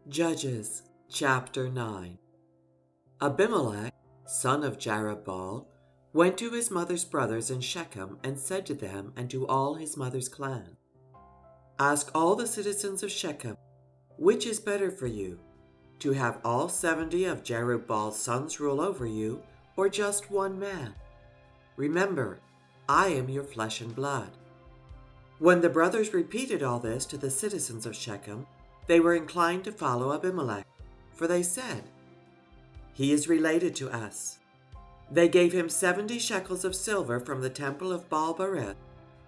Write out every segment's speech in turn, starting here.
Judges chapter 9. Abimelech, son of Jerubbaal, went to his mother's brothers in Shechem and said to them and to all his mother's clan, "Ask all the citizens of Shechem, which is better for you, to have all 70 of Jerubbaal's sons rule over you, or just one man? Remember, I am your flesh and blood." When the brothers repeated all this to the citizens of Shechem, they were inclined to follow Abimelech, for they said, "He is related to us." They gave him 70 shekels of silver from the temple of Baal-berith,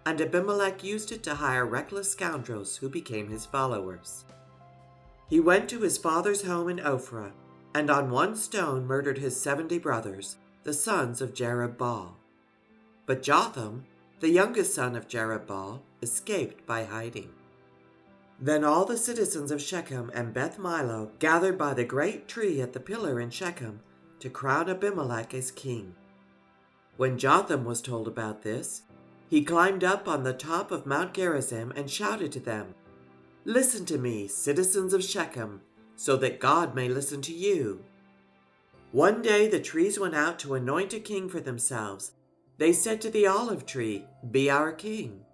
and Abimelech used it to hire reckless scoundrels who became his followers. He went to his father's home in Ophrah, and on one stone murdered his 70 brothers, the sons of Jerubbaal. But Jotham, the youngest son of Jerubbaal, escaped by hiding. Then all the citizens of Shechem and Beth Milo gathered by the great tree at the pillar in Shechem to crown Abimelech as king. When Jotham was told about this, he climbed up on the top of Mount Gerizim and shouted to them, "Listen to me, citizens of Shechem, so that God may listen to you." One day the trees went out to anoint a king for themselves. They said to the olive tree, "Be our king."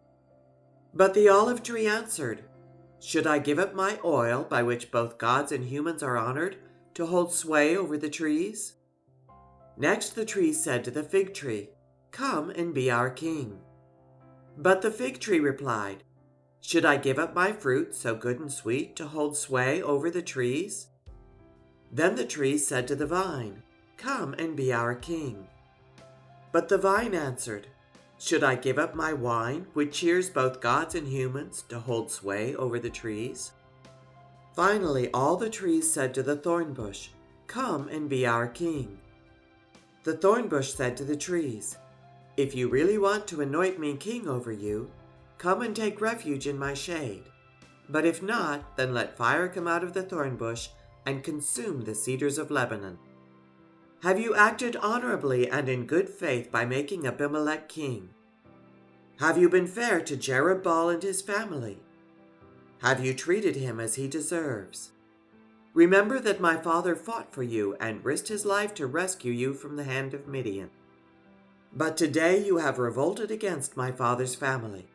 But the olive tree answered, "Should I give up my oil, by which both gods and humans are honored, to hold sway over the trees?" Next the trees said to the fig tree, "Come and be our king." But the fig tree replied, "Should I give up my fruit, so good and sweet, to hold sway over the trees?" Then the trees said to the vine, "Come and be our king." But the vine answered, "Should I give up my wine, which cheers both gods and humans, to hold sway over the trees?" Finally, all the trees said to the thorn bush, "Come and be our king." The thorn bush said to the trees, "If you really want to anoint me king over you, come and take refuge in my shade. But if not, then let fire come out of the thorn bush and consume the cedars of Lebanon." Have you acted honorably and in good faith by making Abimelech king? Have you been fair to Jerubbaal and his family? Have you treated him as he deserves? Remember that my father fought for you and risked his life to rescue you from the hand of Midian. But today you have revolted against my father's family.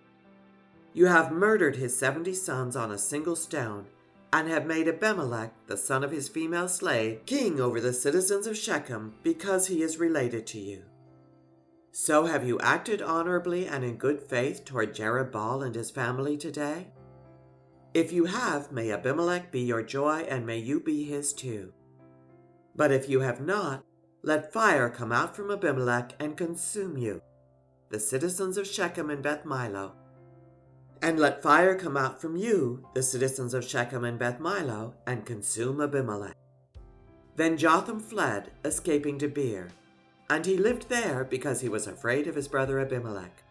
You have murdered his 70 sons on a single stone, and have made Abimelech, the son of his female slave, king over the citizens of Shechem because he is related to you. So have you acted honorably and in good faith toward Jerubbaal and his family today? If you have, may Abimelech be your joy and may you be his too. But if you have not, let fire come out from Abimelech and consume you, the citizens of Shechem and Beth Milo. And let fire come out from you, the citizens of Shechem and Beth Milo, and consume Abimelech. Then Jotham fled, escaping to Beer, and he lived there because he was afraid of his brother Abimelech.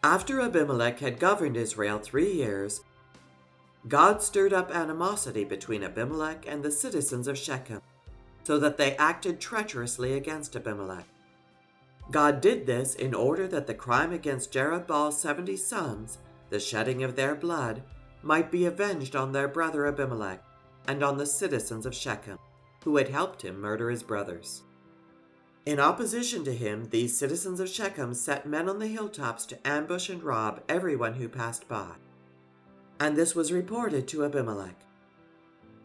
After Abimelech had governed Israel 3 years, God stirred up animosity between Abimelech and the citizens of Shechem, so that they acted treacherously against Abimelech. God did this in order that the crime against Jerubbaal's 70 sons, the shedding of their blood, might be avenged on their brother Abimelech and on the citizens of Shechem, who had helped him murder his brothers. In opposition to him, these citizens of Shechem set men on the hilltops to ambush and rob everyone who passed by. And this was reported to Abimelech.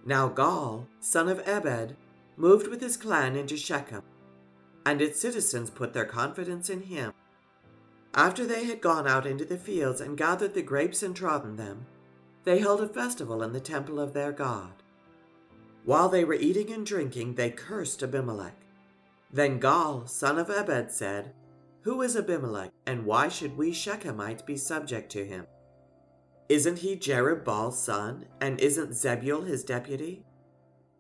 Now Gaal, son of Ebed, moved with his clan into Shechem, and its citizens put their confidence in him. After they had gone out into the fields and gathered the grapes and trodden them, they held a festival in the temple of their God. While they were eating and drinking, they cursed Abimelech. Then Gaal, son of Ebed, said, "Who is Abimelech, and why should we Shechemites be subject to him? Isn't he Jerubbaal's son, and isn't Zebul his deputy?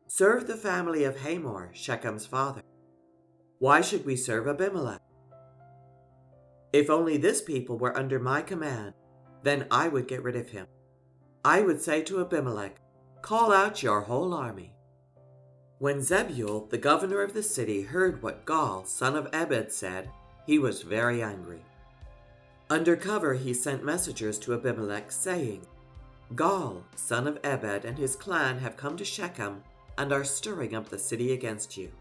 Serve the family of Hamor, Shechem's father. Why should we serve Abimelech? If only this people were under my command, then I would get rid of him. I would say to Abimelech, 'Call out your whole army.'" When Zebul, the governor of the city, heard what Gaal, son of Ebed, said, he was very angry. Under cover he sent messengers to Abimelech, saying, Gaal, son of Ebed, and his clan have come to Shechem and are stirring up the city against you.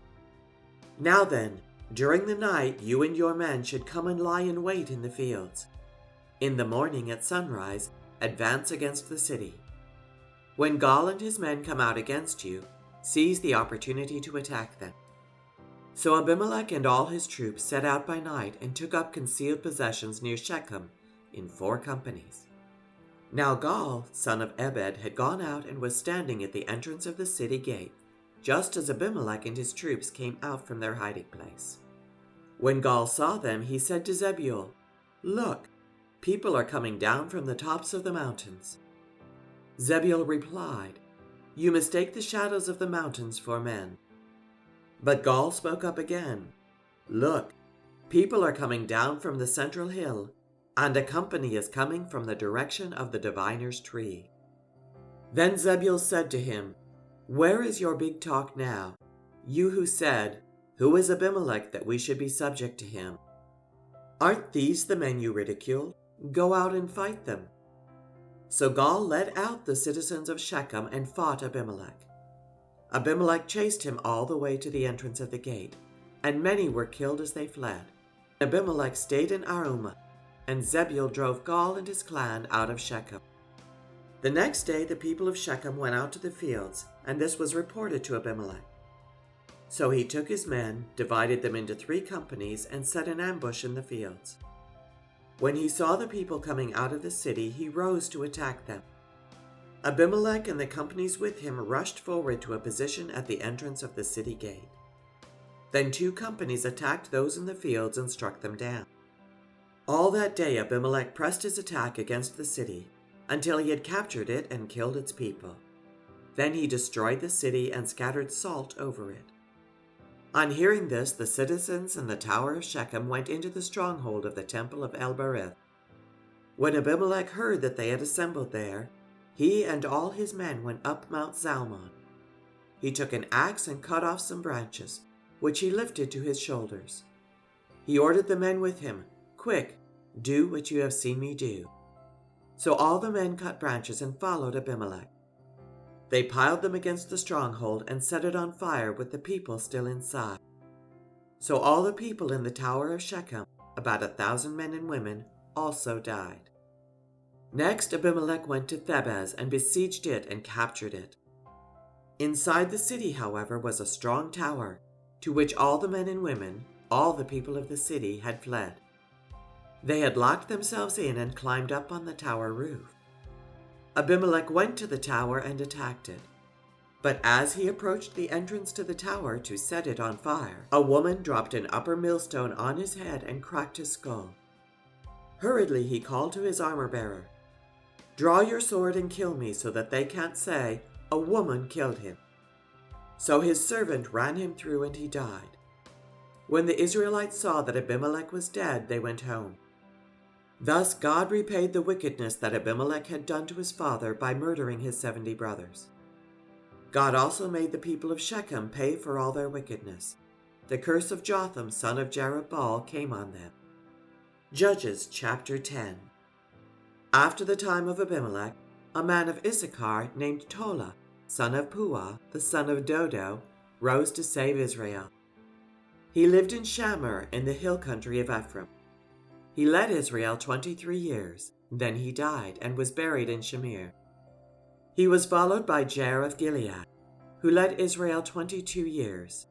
Now then, during the night you and your men should come and lie in wait in the fields. In the morning at sunrise, advance against the city. When Gaal and his men come out against you, seize the opportunity to attack them." So Abimelech and all his troops set out by night and took up concealed possessions near Shechem in 4 companies. Now Gaal, son of Ebed, had gone out and was standing at the entrance of the city gate, just as Abimelech and his troops came out from their hiding place. When Gaal saw them, he said to Zebul, "Look, people are coming down from the tops of the mountains." Zebul replied, "You mistake the shadows of the mountains for men." But Gaal spoke up again, "Look, people are coming down from the central hill, and a company is coming from the direction of the diviner's tree." Then Zebul said to him, "Where is your big talk now, you who said, 'Who is Abimelech that we should be subject to him?' Aren't these the men you ridiculed? Go out and fight them." So Gaal led out the citizens of Shechem and fought Abimelech. Abimelech chased him all the way to the entrance of the gate, and many were killed as they fled. Abimelech stayed in Arumah, and Zebul drove Gaal and his clan out of Shechem. The next day the people of Shechem went out to the fields, and this was reported to Abimelech. So he took his men, divided them into 3 companies, and set an ambush in the fields. When he saw the people coming out of the city, he rose to attack them. Abimelech and the companies with him rushed forward to a position at the entrance of the city gate. Then 2 companies attacked those in the fields and struck them down. All that day Abimelech pressed his attack against the city until he had captured it and killed its people. Then he destroyed the city and scattered salt over it. On hearing this, the citizens in the tower of Shechem went into the stronghold of the temple of El-Berith. When Abimelech heard that they had assembled there, he and all his men went up Mount Zalmon. He took an axe and cut off some branches, which he lifted to his shoulders. He ordered the men with him, "Quick, do what you have seen me do." So all the men cut branches and followed Abimelech. They piled them against the stronghold and set it on fire with the people still inside. So all the people in the tower of Shechem, about 1,000 men and women, also died. Next Abimelech went to Thebez and besieged it and captured it. Inside the city, however, was a strong tower, to which all the men and women, all the people of the city, had fled. They had locked themselves in and climbed up on the tower roof. Abimelech went to the tower and attacked it. But as he approached the entrance to the tower to set it on fire, a woman dropped an upper millstone on his head and cracked his skull. Hurriedly he called to his armor-bearer, "Draw your sword and kill me so that they can't say, 'A woman killed him.'" So his servant ran him through and he died. When the Israelites saw that Abimelech was dead, they went home. Thus God repaid the wickedness that Abimelech had done to his father by murdering his 70 brothers. God also made the people of Shechem pay for all their wickedness. The curse of Jotham, son of Jerubbaal, came on them. Judges chapter 10. After the time of Abimelech, a man of Issachar named Tola, son of Puah, the son of Dodo, rose to save Israel. He lived in Shamir in the hill country of Ephraim. He led Israel 23 years. Then he died and was buried in Shamir. He was followed by Jair of Gilead, who led Israel 22 years.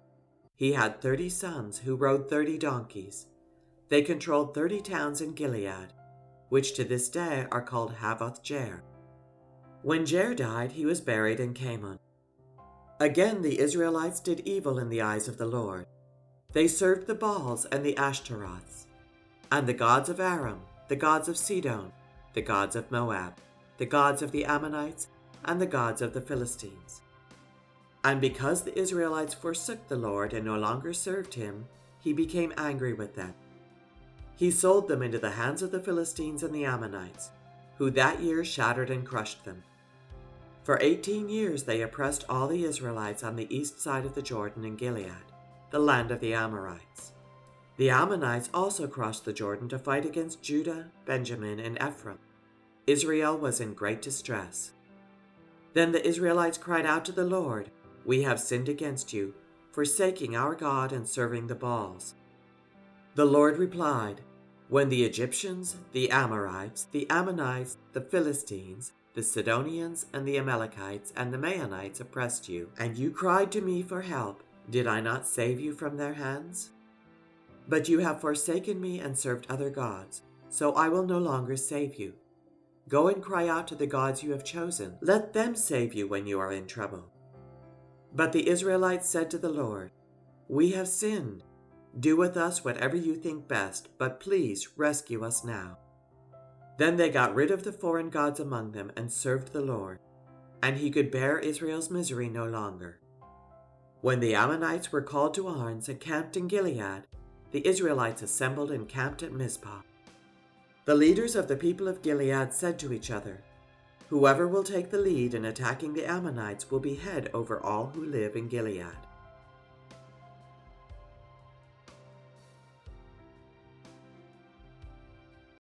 He had 30 sons who rode 30 donkeys. They controlled 30 towns in Gilead, which to this day are called Havoth Jair. When Jair died, he was buried in Kamon. Again the Israelites did evil in the eyes of the Lord. They served the Baals and the Ashtaroths, and the gods of Aram, the gods of Sidon, the gods of Moab, the gods of the Ammonites, and the gods of the Philistines. And because the Israelites forsook the Lord and no longer served him, he became angry with them. He sold them into the hands of the Philistines and the Ammonites, who that year shattered and crushed them. For 18 years they oppressed all the Israelites on the east side of the Jordan in Gilead, the land of the Amorites. The Ammonites also crossed the Jordan to fight against Judah, Benjamin, and Ephraim. Israel was in great distress. Then the Israelites cried out to the Lord, "We have sinned against you, forsaking our God and serving the Baals." The Lord replied, "When the Egyptians, the Amorites, the Ammonites, the Philistines, the Sidonians, and the Amalekites, and the Maonites oppressed you, and you cried to me for help, did I not save you from their hands? But you have forsaken me and served other gods, so I will no longer save you. Go and cry out to the gods you have chosen. Let them save you when you are in trouble." But the Israelites said to the Lord, "We have sinned. Do with us whatever you think best, but please rescue us now." Then they got rid of the foreign gods among them and served the Lord, and he could bear Israel's misery no longer. When the Ammonites were called to arms and camped in Gilead, the Israelites assembled and camped at Mizpah. The leaders of the people of Gilead said to each other, "Whoever will take the lead in attacking the Ammonites will be head over all who live in Gilead."